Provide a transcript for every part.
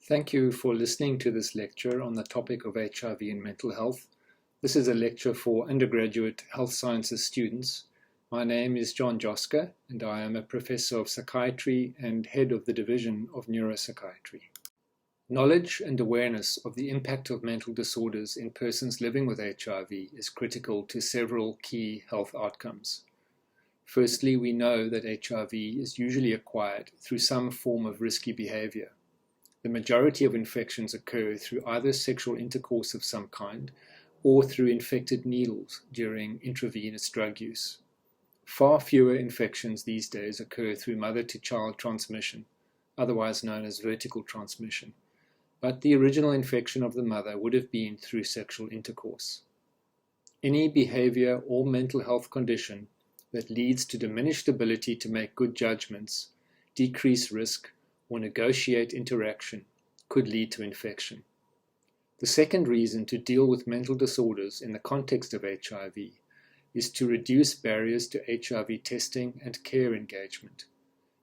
Thank you for listening to this lecture on the topic of HIV and mental health. This is a lecture for undergraduate health sciences students. My name is John Joska, and I am a professor of psychiatry and head of the Division of Neuropsychiatry. Knowledge and awareness of the impact of mental disorders in persons living with HIV is critical to several key health outcomes. Firstly, we know that HIV is usually acquired through some form of risky behavior. The majority of infections occur through either sexual intercourse of some kind or through infected needles during intravenous drug use. Far fewer infections these days occur through mother-to-child transmission, otherwise known as vertical transmission, but the original infection of the mother would have been through sexual intercourse. Any behavior or mental health condition that leads to diminished ability to make good judgments, decrease risk, or negotiate interaction could lead to infection. The second reason to deal with mental disorders in the context of HIV is to reduce barriers to HIV testing and care engagement.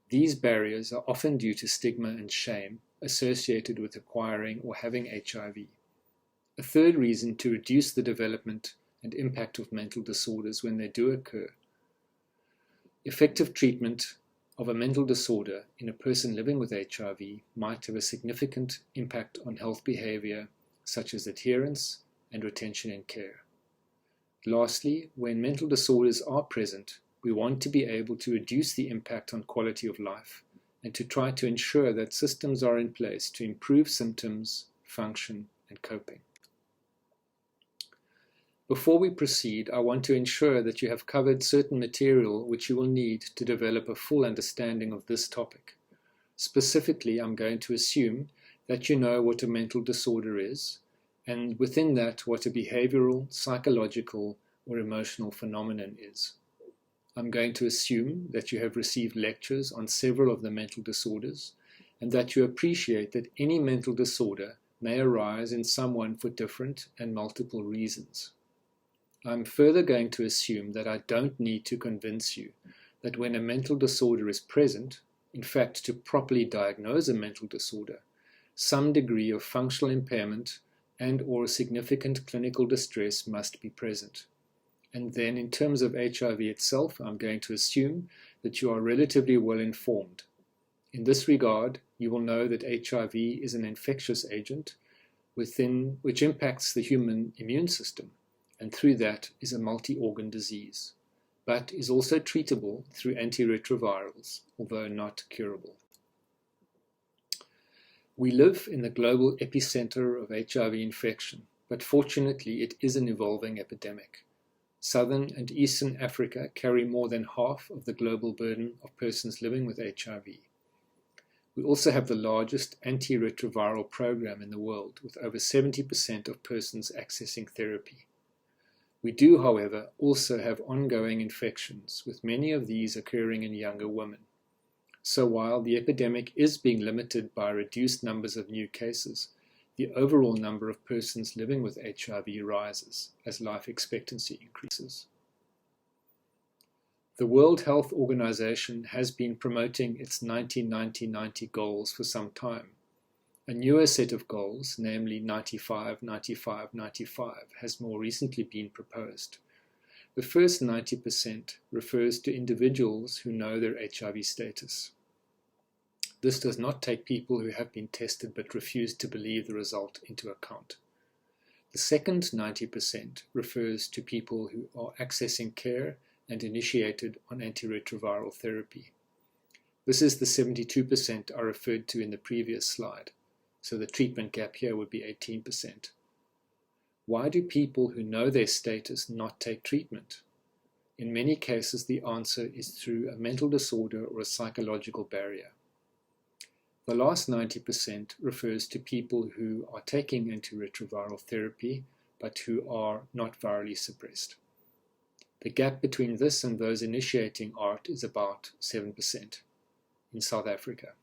These barriers are often due to stigma and shame associated with acquiring or having HIV. A third reason to reduce the development and impact of mental disorders when they do occur. Effective treatment of a mental disorder in a person living with HIV might have a significant impact on health behavior such as adherence and retention in care. Lastly, when mental disorders are present, we want to be able to reduce the impact on quality of life and to try to ensure that systems are in place to improve symptoms, function, and coping. Before we proceed, I want to ensure that you have covered certain material which you will need to develop a full understanding of this topic. Specifically, I'm going to assume that you know what a mental disorder is, and within that, what a behavioral, psychological, or emotional phenomenon is. I'm going to assume that you have received lectures on several of the mental disorders, and that you appreciate that any mental disorder may arise in someone for different and multiple reasons. I'm further going to assume that I don't need to convince you that when a mental disorder is present, in fact, to properly diagnose a mental disorder, some degree of functional impairment and/or significant clinical distress must be present. And then, in terms of HIV itself, I'm going to assume that you are relatively well informed. In this regard, you will know that HIV is an infectious agent which impacts the human immune system, and through that is a multi-organ disease, but is also treatable through antiretrovirals, although not curable. We live in the global epicenter of HIV infection, but fortunately it is an evolving epidemic. Southern and Eastern Africa carry more than half of the global burden of persons living with HIV. We also have the largest antiretroviral program in the world, with over 70% of persons accessing therapy. We do, however, also have ongoing infections, with many of these occurring in younger women. So while the epidemic is being limited by reduced numbers of new cases, the overall number of persons living with HIV rises as life expectancy increases. The World Health Organization has been promoting its 90-90-90 goals for some time. A newer set of goals, namely 95-95-95, has more recently been proposed. The first 90% refers to individuals who know their HIV status. This does not take people who have been tested but refuse to believe the result into account. The second 90% refers to people who are accessing care and initiated on antiretroviral therapy. This is the 72% I referred to in the previous slide. So the treatment gap here would be 18%. Why do people who know their status not take treatment? In many cases, the answer is through a mental disorder or a psychological barrier. The last 90% refers to people who are taking antiretroviral therapy, but who are not virally suppressed. The gap between this and those initiating ART is about 7% in South Africa.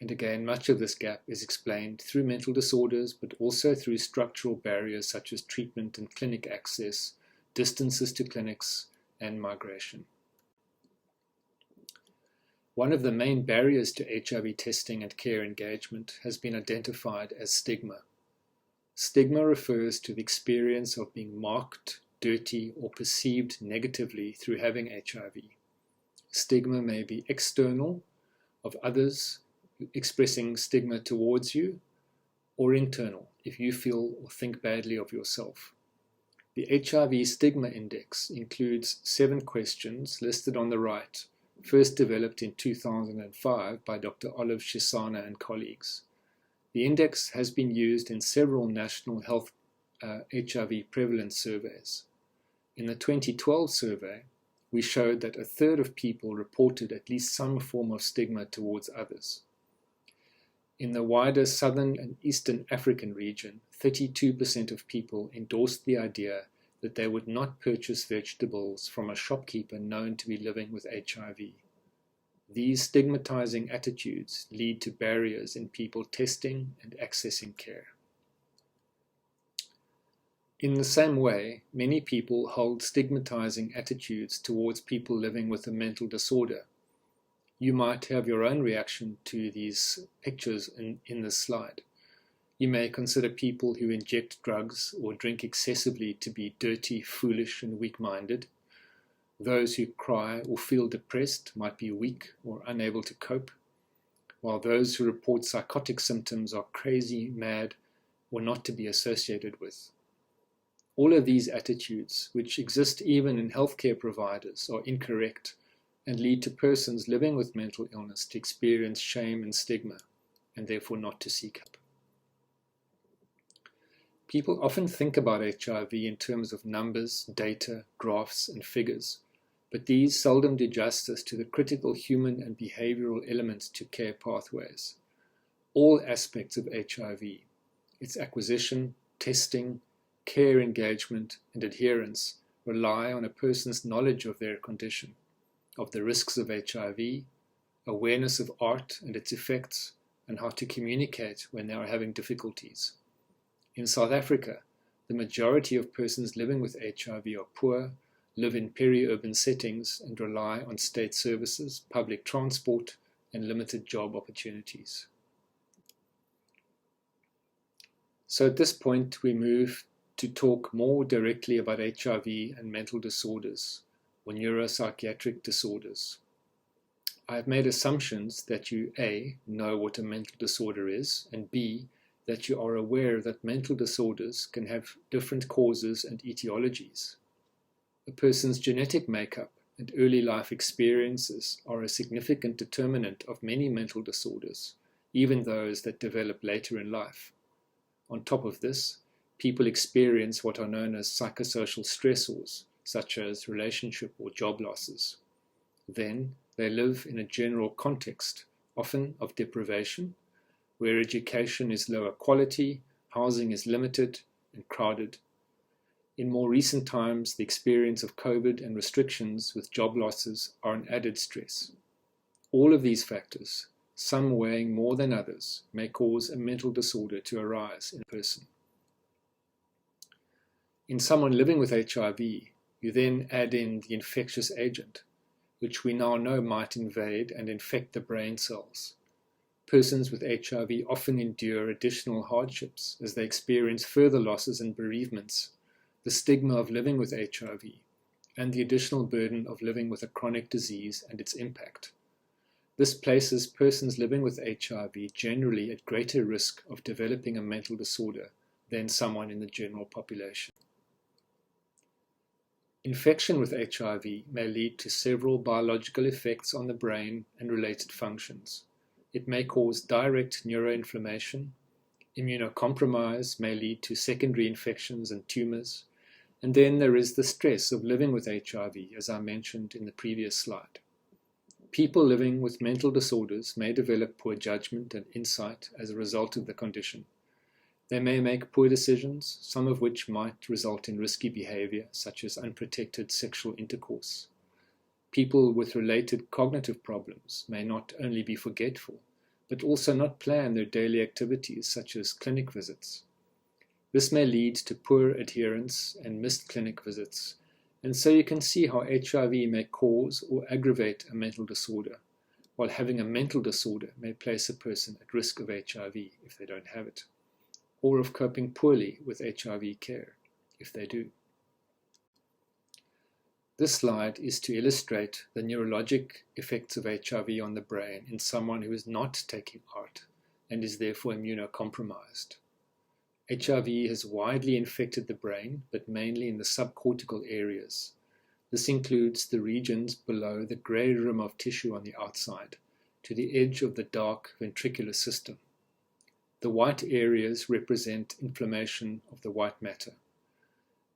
And again, much of this gap is explained through mental disorders, but also through structural barriers such as treatment and clinic access, distances to clinics, and migration. One of the main barriers to HIV testing and care engagement has been identified as stigma. Stigma refers to the experience of being marked, dirty, or perceived negatively through having HIV. Stigma may be external, of others expressing stigma towards you, or internal, if you feel or think badly of yourself. The HIV Stigma Index includes 7 questions listed on the right, first developed in 2005 by Dr. Olive Shisana and colleagues. The index has been used in several national health HIV prevalence surveys. In the 2012 survey, we showed that a third of people reported at least some form of stigma towards others. In the wider Southern and Eastern African region, 32% of people endorsed the idea that they would not purchase vegetables from a shopkeeper known to be living with HIV. These stigmatizing attitudes lead to barriers in people testing and accessing care. In the same way, many people hold stigmatizing attitudes towards people living with a mental disorder. You might have your own reaction to these pictures in this slide. You may consider people who inject drugs or drink excessively to be dirty, foolish, and weak-minded. Those who cry or feel depressed might be weak or unable to cope, while those who report psychotic symptoms are crazy, mad, or not to be associated with. All of these attitudes, which exist even in healthcare providers, are incorrect and lead to persons living with mental illness to experience shame and stigma, and therefore not to seek help. People often think about HIV in terms of numbers, data, graphs, and figures, but these seldom do justice to the critical human and behavioral elements to care pathways. All aspects of HIV, its acquisition, testing, care engagement, and adherence rely on a person's knowledge of their condition, of the risks of HIV, awareness of art and its effects, and how to communicate when they are having difficulties. In South Africa, the majority of persons living with HIV are poor, live in peri-urban settings, and rely on state services, public transport, and limited job opportunities. So at this point, we move to talk more directly about HIV and mental disorders, or neuropsychiatric disorders. I have made assumptions that you A, know what a mental disorder is, and B, that you are aware that mental disorders can have different causes and etiologies. A person's genetic makeup and early life experiences are a significant determinant of many mental disorders, even those that develop later in life. On top of this, people experience what are known as psychosocial stressors, such as relationship or job losses. Then, they live in a general context, often of deprivation, where education is lower quality, housing is limited and crowded. In more recent times, the experience of COVID and restrictions with job losses are an added stress. All of these factors, some weighing more than others, may cause a mental disorder to arise in a person. In someone living with HIV, you then add in the infectious agent, which we now know might invade and infect the brain cells. Persons with HIV often endure additional hardships as they experience further losses and bereavements, the stigma of living with HIV, and the additional burden of living with a chronic disease and its impact. This places persons living with HIV generally at greater risk of developing a mental disorder than someone in the general population. Infection with HIV may lead to several biological effects on the brain and related functions. It may cause direct neuroinflammation. Immunocompromise may lead to secondary infections and tumors. And then there is the stress of living with HIV, as I mentioned in the previous slide. People living with mental disorders may develop poor judgment and insight as a result of the condition. They may make poor decisions, some of which might result in risky behavior, such as unprotected sexual intercourse. People with related cognitive problems may not only be forgetful, but also not plan their daily activities, such as clinic visits. This may lead to poor adherence and missed clinic visits, and so you can see how HIV may cause or aggravate a mental disorder, while having a mental disorder may place a person at risk of HIV if they don't have it, or of coping poorly with HIV care if they do. This slide is to illustrate the neurologic effects of HIV on the brain in someone who is not taking ART and is therefore immunocompromised. HIV has widely infected the brain, but mainly in the subcortical areas. This includes the regions below the grey rim of tissue on the outside, to the edge of the dark ventricular system. The white areas represent inflammation of the white matter.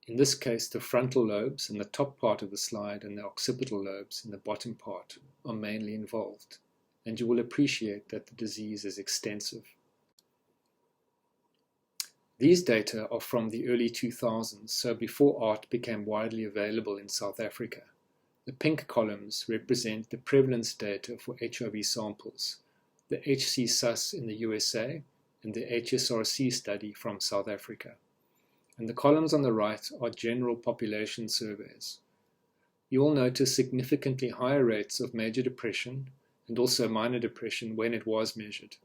In this case, the frontal lobes in the top part of the slide and the occipital lobes in the bottom part are mainly involved, and you will appreciate that the disease is extensive. These data are from the early 2000s, so before ART became widely available in South Africa. The pink columns represent the prevalence data for HIV samples, the HC-SUS in the USA and the HSRC study from South Africa. And the columns on the right are general population surveys. You will notice significantly higher rates of major depression and also minor depression when it was measured.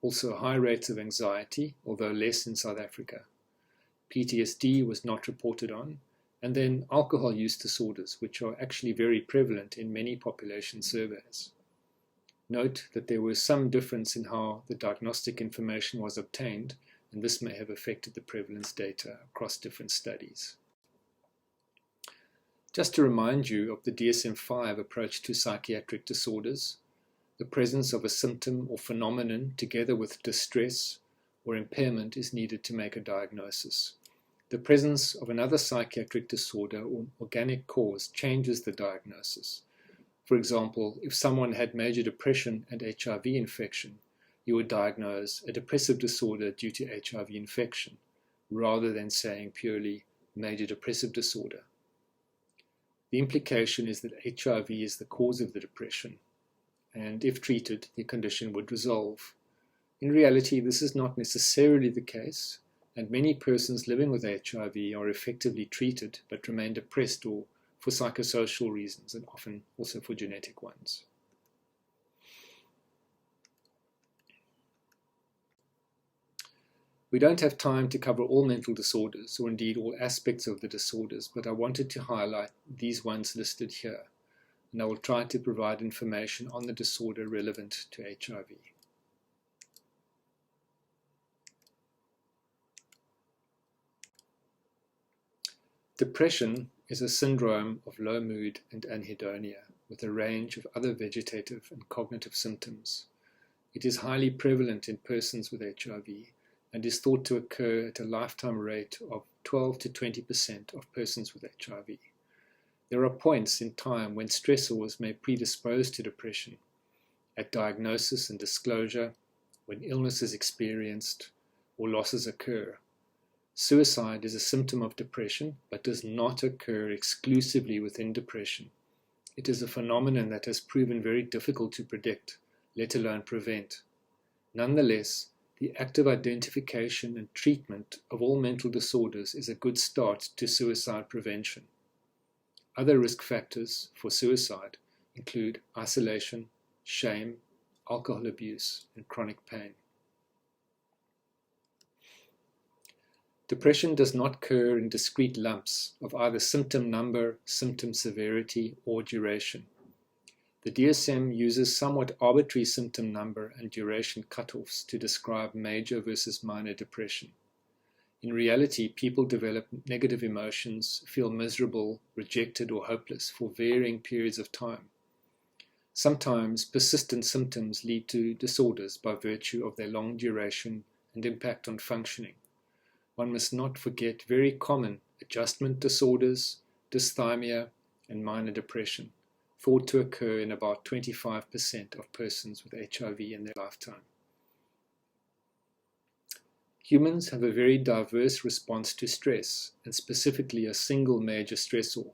Also high rates of anxiety, although less in South Africa. PTSD was not reported on, and then alcohol use disorders, which are actually very prevalent in many population surveys. Note that there was some difference in how the diagnostic information was obtained, and this may have affected the prevalence data across different studies. Just to remind you of the DSM-5 approach to psychiatric disorders, the presence of a symptom or phenomenon together with distress or impairment is needed to make a diagnosis. The presence of another psychiatric disorder or organic cause changes the diagnosis. For example, if someone had major depression and HIV infection, you would diagnose a depressive disorder due to HIV infection, rather than saying purely major depressive disorder. The implication is that HIV is the cause of the depression, and if treated, the condition would resolve. In reality, this is not necessarily the case, and many persons living with HIV are effectively treated but remain depressed or for psychosocial reasons, and often also for genetic ones. We don't have time to cover all mental disorders, or indeed all aspects of the disorders, but I wanted to highlight these ones listed here, and I will try to provide information on the disorder relevant to HIV. Depression is a syndrome of low mood and anhedonia, with a range of other vegetative and cognitive symptoms. It is highly prevalent in persons with HIV, and is thought to occur at a lifetime rate of 12 to 20% of persons with HIV. There are points in time when stressors may predispose to depression, at diagnosis and disclosure, when illness is experienced or losses occur. Suicide is a symptom of depression, but does not occur exclusively within depression. It is a phenomenon that has proven very difficult to predict, let alone prevent. Nonetheless, the active identification and treatment of all mental disorders is a good start to suicide prevention. Other risk factors for suicide include isolation, shame, alcohol abuse, and chronic pain. Depression does not occur in discrete lumps of either symptom number, symptom severity, or duration. The DSM uses somewhat arbitrary symptom number and duration cutoffs to describe major versus minor depression. In reality, people develop negative emotions, feel miserable, rejected, or hopeless for varying periods of time. Sometimes persistent symptoms lead to disorders by virtue of their long duration and impact on functioning. One must not forget very common adjustment disorders, dysthymia, and minor depression, thought to occur in about 25% of persons with HIV in their lifetime. Humans have a very diverse response to stress, and specifically a single major stressor.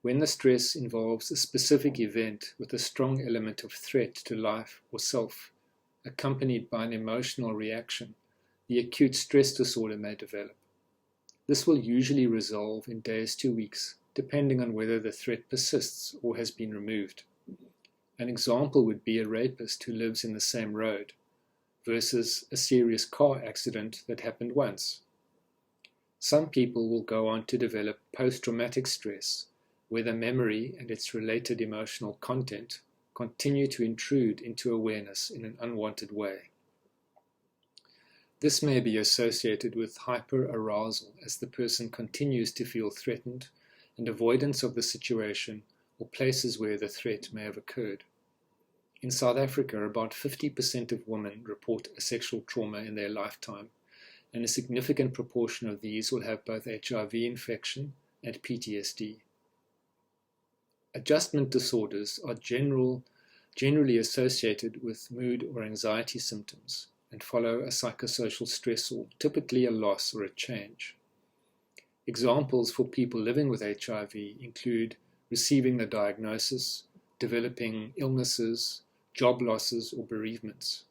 When the stress involves a specific event with a strong element of threat to life or self, accompanied by an emotional reaction, the acute stress disorder may develop. This will usually resolve in days to weeks, depending on whether the threat persists or has been removed. An example would be a rapist who lives in the same road versus a serious car accident that happened once. Some people will go on to develop post-traumatic stress, where the memory and its related emotional content continue to intrude into awareness in an unwanted way. This may be associated with hyperarousal as the person continues to feel threatened and avoidance of the situation or places where the threat may have occurred. In South Africa, about 50% of women report a sexual trauma in their lifetime, and a significant proportion of these will have both HIV infection and PTSD. Adjustment disorders are generally associated with mood or anxiety symptoms and follow a psychosocial stressor, typically a loss or a change. Examples for people living with HIV include receiving the diagnosis, developing illnesses, job losses, or bereavements.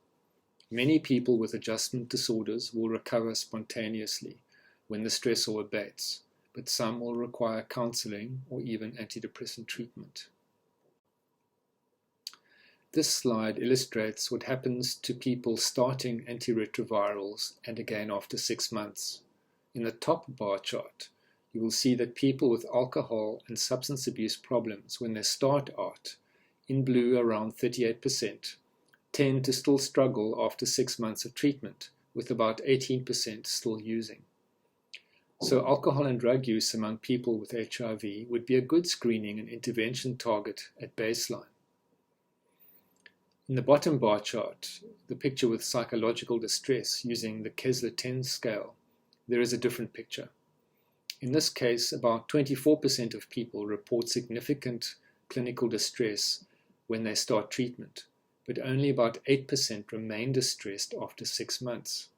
Many people with adjustment disorders will recover spontaneously when the stressor abates, but some will require counseling or even antidepressant treatment. This slide illustrates what happens to people starting antiretrovirals and again after 6 months. In the top bar chart, you will see that people with alcohol and substance abuse problems when they start out, in blue around 38%, tend to still struggle after 6 months of treatment, with about 18% still using. So alcohol and drug use among people with HIV would be a good screening and intervention target at baseline. In the bottom bar chart, the picture with psychological distress using the Kessler-10 scale, there is a different picture. In this case, about 24% of people report significant clinical distress when they start treatment, but only about 8% remain distressed after 6 months.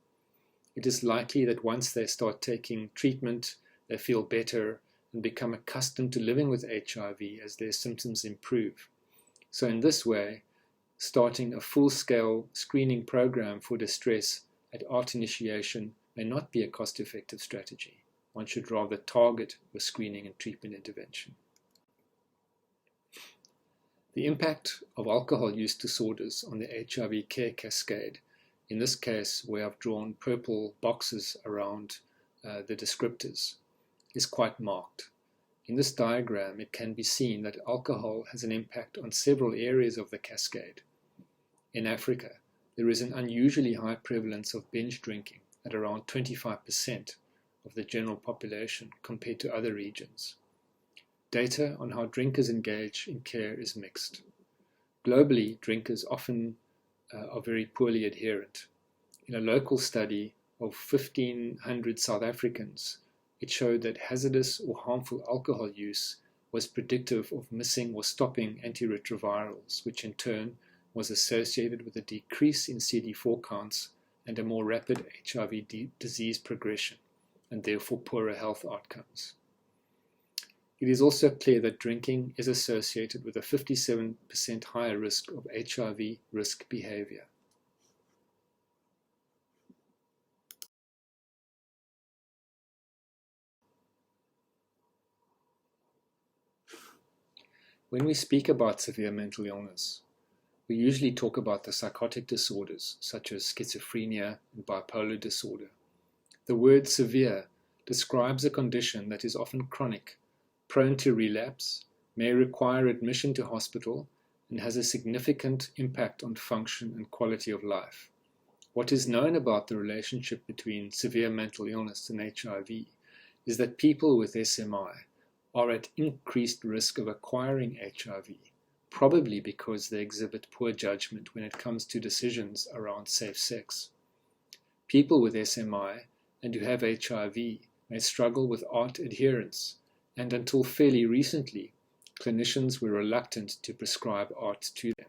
It is likely that once they start taking treatment, they feel better and become accustomed to living with HIV as their symptoms improve. So in this way, starting a full-scale screening program for distress at ART initiation may not be a cost-effective strategy. One should rather target with screening and treatment intervention. The impact of alcohol use disorders on the HIV care cascade, in this case where I've drawn purple boxes around the descriptors, is quite marked. In this diagram, it can be seen that alcohol has an impact on several areas of the cascade. In Africa, there is an unusually high prevalence of binge drinking at around 25% of the general population compared to other regions. Data on how drinkers engage in care is mixed. Globally, drinkers often are very poorly adherent. In a local study of 1,500 South Africans, it showed that hazardous or harmful alcohol use was predictive of missing or stopping antiretrovirals, which in turn was associated with a decrease in CD4 counts and a more rapid HIV disease progression, and therefore poorer health outcomes. It is also clear that drinking is associated with a 57% higher risk of HIV risk behavior. When we speak about severe mental illness, we usually talk about the psychotic disorders such as schizophrenia and bipolar disorder. The word severe describes a condition that is often chronic, prone to relapse, may require admission to hospital, and has a significant impact on function and quality of life. What is known about the relationship between severe mental illness and HIV is that people with SMI are at increased risk of acquiring HIV, probably because they exhibit poor judgment when it comes to decisions around safe sex. People with SMI and who have HIV may struggle with ART adherence, and until fairly recently, clinicians were reluctant to prescribe ART to them.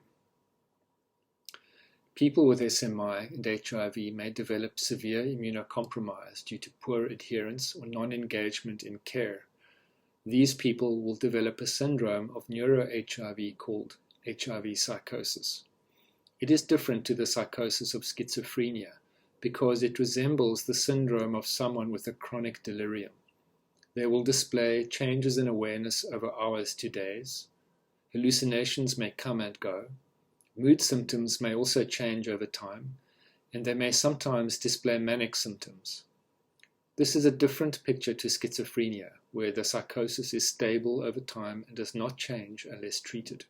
People with SMI and HIV may develop severe immunocompromise due to poor adherence or non-engagement in care. These people will develop a syndrome of neuro-HIV called HIV psychosis. It is different to the psychosis of schizophrenia because it resembles the syndrome of someone with a chronic delirium. They will display changes in awareness over hours to days, Hallucinations may come and go. Mood symptoms may also change over time, and they may sometimes display manic symptoms. This is a different picture to schizophrenia, where the psychosis is stable over time and does not change unless treated.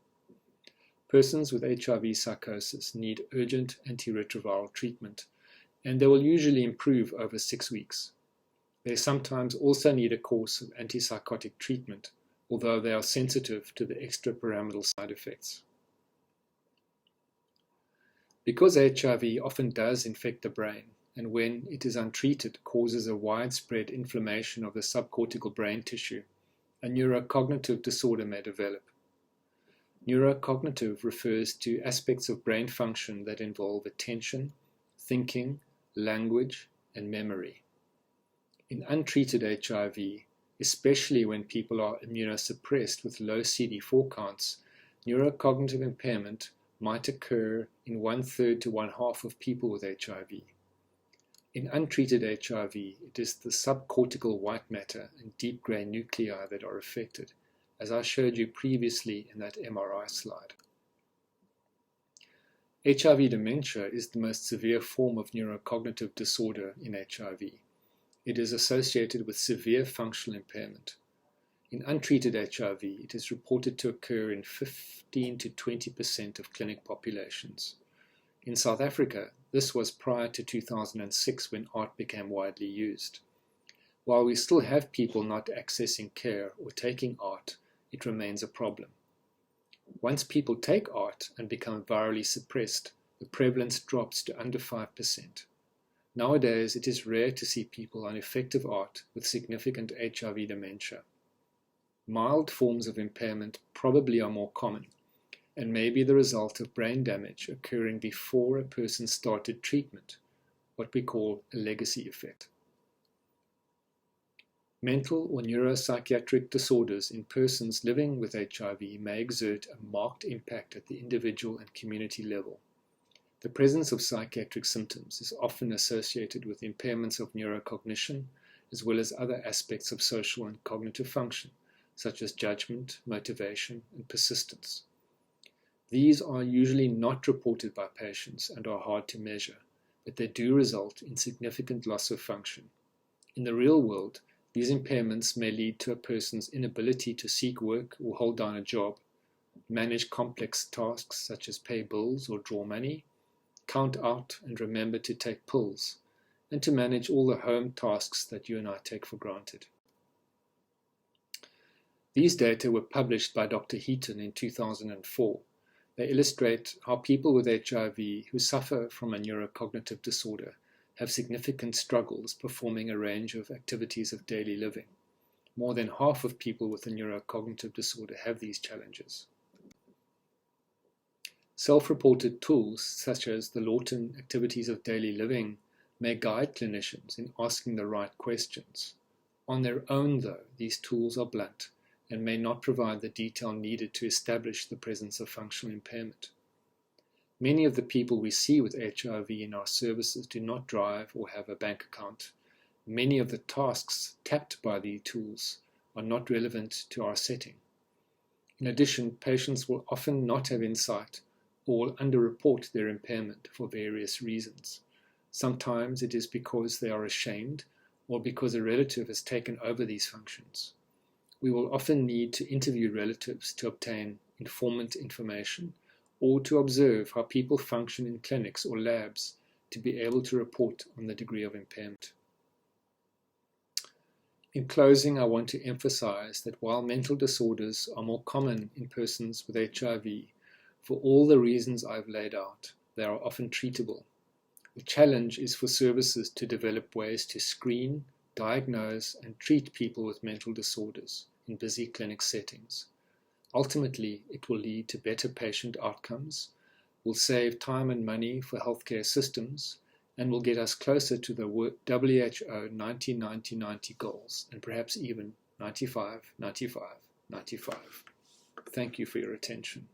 Persons with HIV psychosis need urgent antiretroviral treatment, and they will usually improve over 6 weeks. They sometimes also need a course of antipsychotic treatment, although they are sensitive to the extrapyramidal side effects. Because HIV often does infect the brain, and when it is untreated causes a widespread inflammation of the subcortical brain tissue, a neurocognitive disorder may develop. Neurocognitive refers to aspects of brain function that involve attention, thinking, language, and memory. In untreated HIV, especially when people are immunosuppressed with low CD4 counts, neurocognitive impairment might occur in 1/3 to 1/2 of people with HIV. In untreated HIV, it is the subcortical white matter and deep gray nuclei that are affected, as I showed you previously in that MRI slide. HIV dementia is the most severe form of neurocognitive disorder in HIV. It is associated with severe functional impairment. In untreated HIV, it is reported to occur in 15 to 20% of clinic populations. In South Africa, this was prior to 2006 when art became widely used. While we still have people not accessing care or taking art, it remains a problem. Once people take art and become virally suppressed, the prevalence drops to under 5%. Nowadays, it is rare to see people on effective art with significant HIV dementia. Mild forms of impairment probably are more common, and may be the result of brain damage occurring before a person started treatment, what we call a legacy effect. Mental or neuropsychiatric disorders in persons living with HIV may exert a marked impact at the individual and community level. The presence of psychiatric symptoms is often associated with impairments of neurocognition, as well as other aspects of social and cognitive function, such as judgment, motivation, and persistence. These are usually not reported by patients and are hard to measure, but they do result in significant loss of function. In the real world, these impairments may lead to a person's inability to seek work or hold down a job, manage complex tasks such as pay bills or draw money, count out and remember to take pills, and to manage all the home tasks that you and I take for granted. These data were published by Dr. Heaton in 2004. They illustrate how people with HIV who suffer from a neurocognitive disorder have significant struggles performing a range of activities of daily living. More than half of people with a neurocognitive disorder have these challenges. Self-reported tools such as the Lawton Activities of Daily Living may guide clinicians in asking the right questions. On their own, though, these tools are blunt and may not provide the detail needed to establish the presence of functional impairment. Many of the people we see with HIV in our services do not drive or have a bank account. Many of the tasks tapped by these tools are not relevant to our setting. In addition, patients will often not have insight or underreport their impairment for various reasons. Sometimes it is because they are ashamed or because a relative has taken over these functions. We will often need to interview relatives to obtain informant information or to observe how people function in clinics or labs to be able to report on the degree of impairment. In closing, I want to emphasize that while mental disorders are more common in persons with HIV, for all the reasons I've laid out, they are often treatable. The challenge is for services to develop ways to screen, diagnose, and treat people with mental disorders in busy clinic settings. Ultimately, it will lead to better patient outcomes, will save time and money for healthcare systems, and will get us closer to the WHO 90-90-90 goals, and perhaps even 95-95-95. Thank you for your attention.